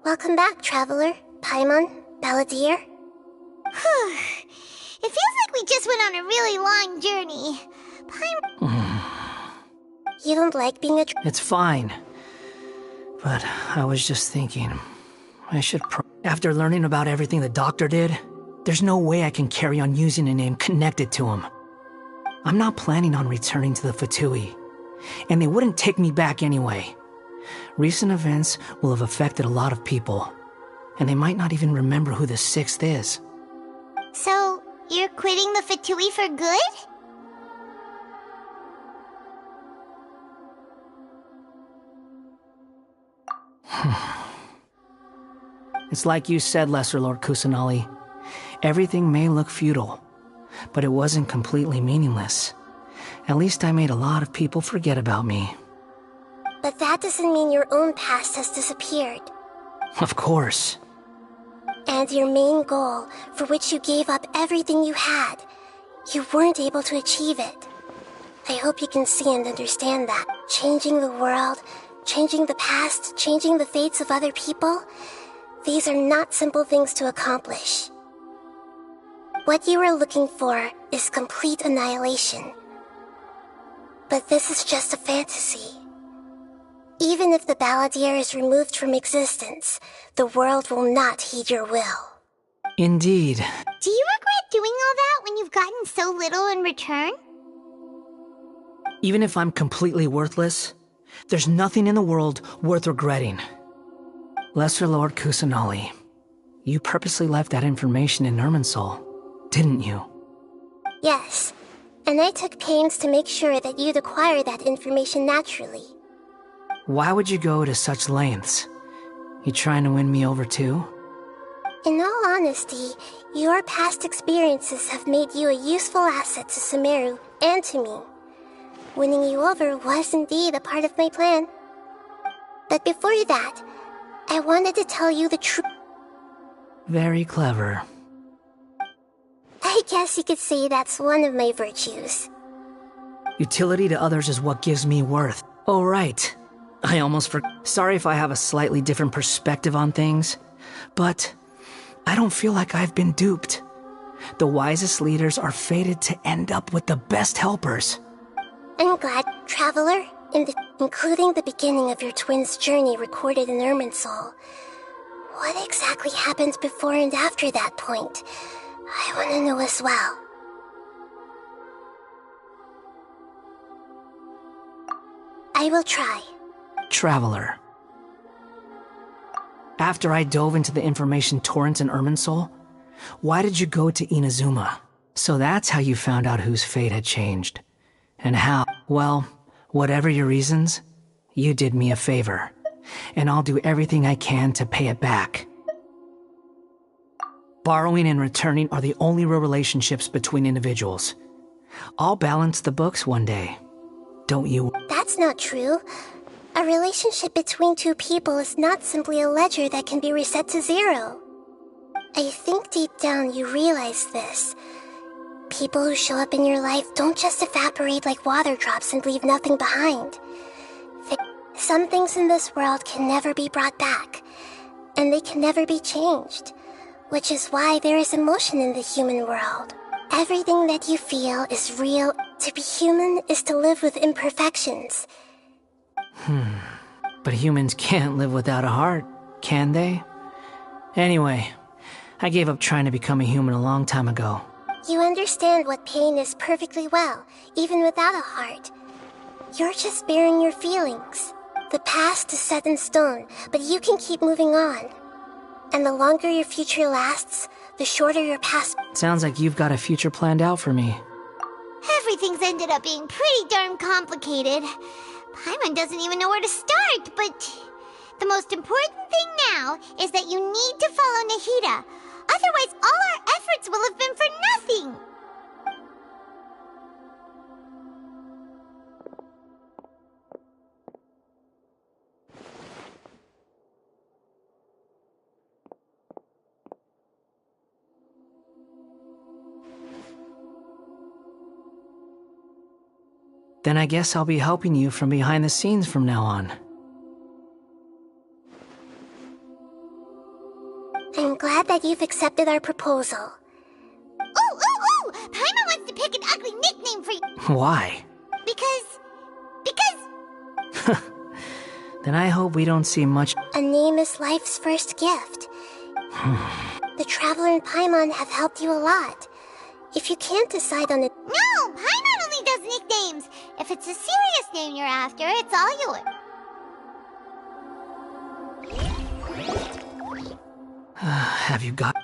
Welcome back, Traveler, Paimon, Balladeer. It feels like we just went on a really long journey. You don't like being a... It's fine. But I was just thinking, I should after learning about everything the doctor did, there's no way I can carry on using a name connected to him. I'm not planning on returning to the Fatui, and they wouldn't take me back anyway. Recent events will have affected a lot of people, and they might not even remember who the Sixth is. So, you're quitting the Fatui for good? It's like you said, Lesser Lord Kusanali. Everything may look futile, but it wasn't completely meaningless. At least I made a lot of people forget about me. But that doesn't mean your own past has disappeared. Of course. And your main goal, for which you gave up everything you had, you weren't able to achieve it. I hope you can see and understand that. Changing the world, changing the past, changing the fates of other people, these are not simple things to accomplish. What you are looking for is complete annihilation. But this is just a fantasy. Even if the Balladeer is removed from existence, the world will not heed your will. Indeed. Do you regret doing all that when you've gotten so little in return? Even if I'm completely worthless, there's nothing in the world worth regretting. Lesser Lord Kusanali, you purposely left that information in Irminsul, didn't you? Yes, and I took pains to make sure that you'd acquire that information naturally. Why would you go to such lengths? You trying to win me over too? In all honesty, your past experiences have made you a useful asset to Sumeru and to me. Winning you over was indeed a part of my plan. But before that, I wanted to tell you the truth. Very clever. I guess you could say that's one of my virtues. Utility to others is what gives me worth. Oh, right. I almost forgot. Sorry if I have a slightly different perspective on things, but I don't feel like I've been duped. The wisest leaders are fated to end up with the best helpers. I'm glad, Traveler, including the beginning of your twins' journey recorded in Irminsul. What exactly happened before and after that point? I want to know as well. I will try. Traveler. After I dove into the information torrents in Irminsul, why did you go to Inazuma? So that's how you found out whose fate had changed. And how, well, whatever your reasons, you did me a favor. And I'll do everything I can to pay it back. Borrowing and returning are the only real relationships between individuals. I'll balance the books one day. Don't you? That's not true. A relationship between two people is not simply a ledger that can be reset to zero. I think deep down you realize this. People who show up in your life don't just evaporate like water drops and leave nothing behind. Some things in this world can never be brought back, and they can never be changed, which is why there is emotion in the human world. Everything that you feel is real. To be human is to live with imperfections. But humans can't live without a heart, can they? Anyway, I gave up trying to become a human a long time ago. You understand what pain is perfectly well, even without a heart. You're just bearing your feelings. The past is set in stone, but you can keep moving on. And the longer your future lasts, the shorter your past. Sounds like you've got a future planned out for me. Everything's ended up being pretty darn complicated. Paimon doesn't even know where to start, but the most important thing now is that you need to follow Nahida. Otherwise, all our efforts will have been for nothing. Then I guess I'll be helping you from behind the scenes from now on. I'm glad that you've accepted our proposal. Ooh! Paimon wants to pick an ugly nickname for you. Why? Because... Then I hope we don't see much. A name is life's first gift. The Traveler and Paimon have helped you a lot. If you can't decide on it... No! Paimon only does nicknames! If it's a serious name you're after, it's all yours. Have you got...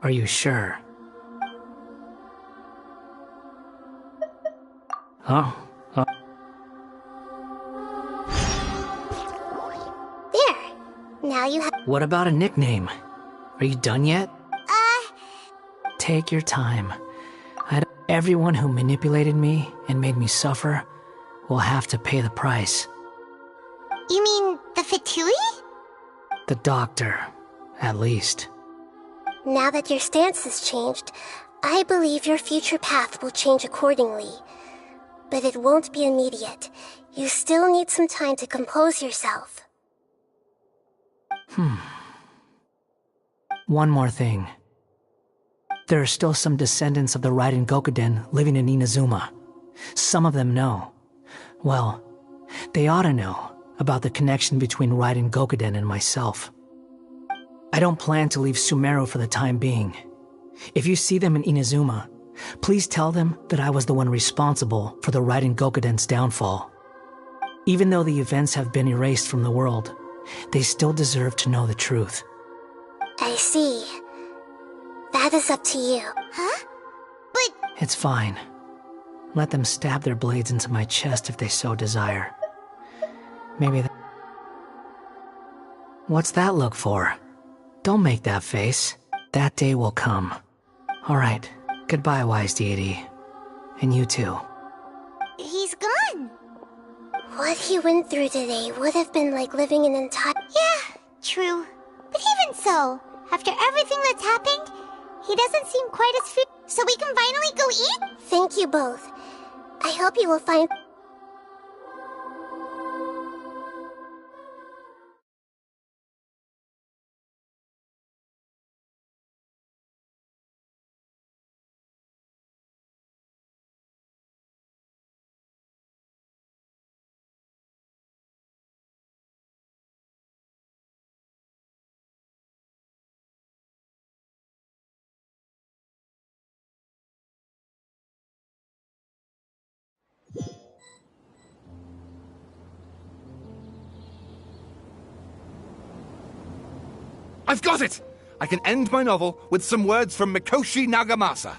Are you sure? Oh. There. Now you have... What about a nickname? Are you done yet? Take your time. Everyone who manipulated me and made me suffer will have to pay the price. You mean the Fatui? The doctor, at least. Now that your stance has changed, I believe your future path will change accordingly. But it won't be immediate. You still need some time to compose yourself. One more thing. There are still some descendants of the Raiden Gokuden living in Inazuma. Some of them know. Well, they ought to know about the connection between Raiden Gokuden and myself. I don't plan to leave Sumeru for the time being. If you see them in Inazuma, please tell them that I was the one responsible for the Raiden Gokuden's downfall. Even though the events have been erased from the world, they still deserve to know the truth. I see. That is up to you. Huh? But... It's fine. Let them stab their blades into my chest if they so desire. Maybe What's that look for? Don't make that face. That day will come. Alright, goodbye, wise deity. And you too. He's gone. What he went through today would have been like living an entire... Yeah, true. But even so, after everything that's happened, he doesn't seem quite as fit. So we can finally go eat? Thank you both. I hope you will find... I've got it! I can end my novel with some words from Mikoshi Nagamasa.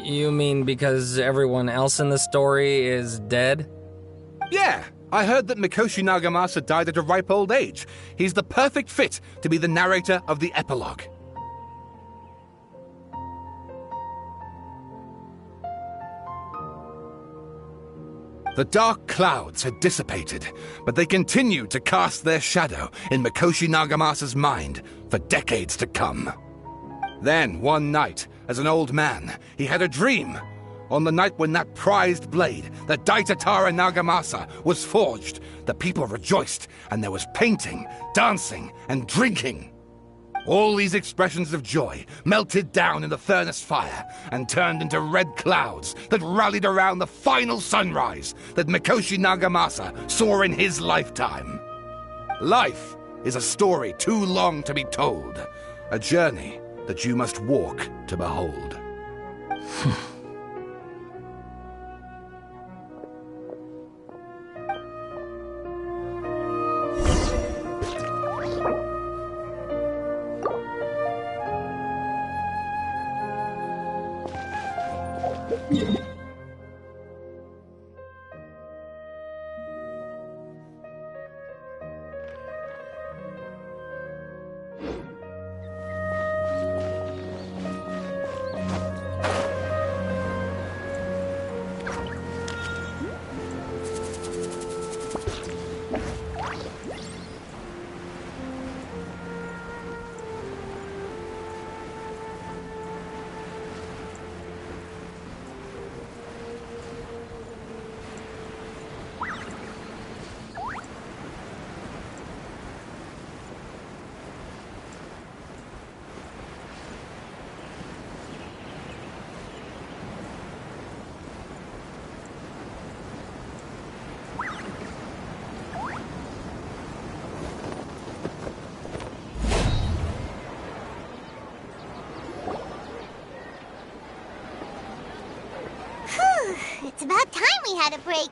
You mean because everyone else in the story is dead? Yeah, I heard that Mikoshi Nagamasa died at a ripe old age. He's the perfect fit to be the narrator of the epilogue. The dark clouds had dissipated, but they continued to cast their shadow in Mikoshi Nagamasa's mind for decades to come. Then, one night, as an old man, he had a dream. On the night when that prized blade, the Daitatara Nagamasa, was forged, the people rejoiced, and there was painting, dancing, and drinking. All these expressions of joy melted down in the furnace fire and turned into red clouds that rallied around the final sunrise that Mikoshi Nagamasa saw in his lifetime. Life is a story too long to be told, a journey that you must walk to behold. It's about time we had a break.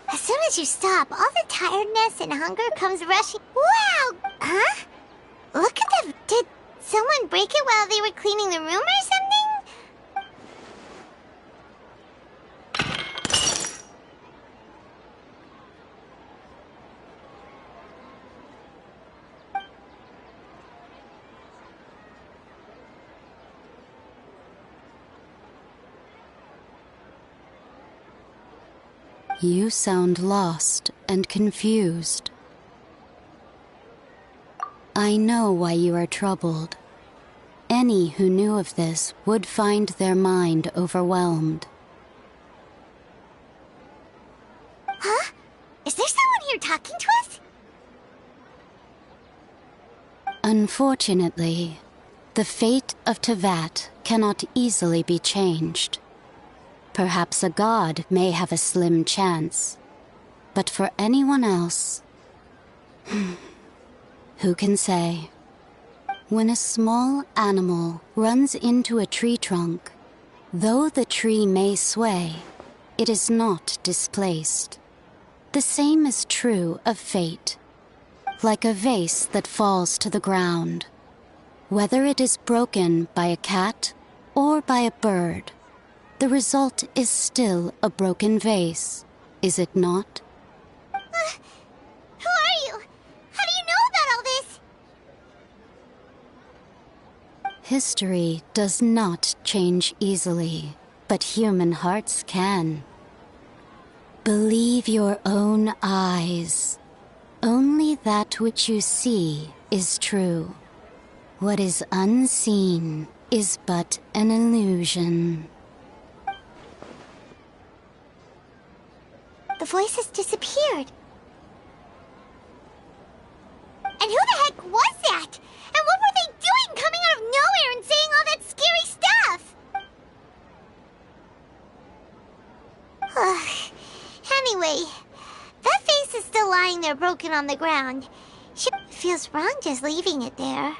As soon as you stop, all the tiredness and hunger comes rushing. Wow! Huh? Look at them. Did someone break it while they were cleaning the room or something? You sound lost and confused. I know why you are troubled. Any who knew of this would find their mind overwhelmed. Huh? Is there someone here talking to us? Unfortunately, the fate of Tevat cannot easily be changed. Perhaps a god may have a slim chance, but for anyone else, who can say? When a small animal runs into a tree trunk, though the tree may sway, it is not displaced. The same is true of fate, like a vase that falls to the ground. Whether it is broken by a cat or by a bird, the result is still a broken vase, is it not? Who are you? How do you know about all this? History does not change easily, but human hearts can. Believe your own eyes. Only that which you see is true. What is unseen is but an illusion. The voice has disappeared. And who the heck was that? And what were they doing coming out of nowhere and saying all that scary stuff? Anyway, that face is still lying there broken on the ground. It feels wrong just leaving it there.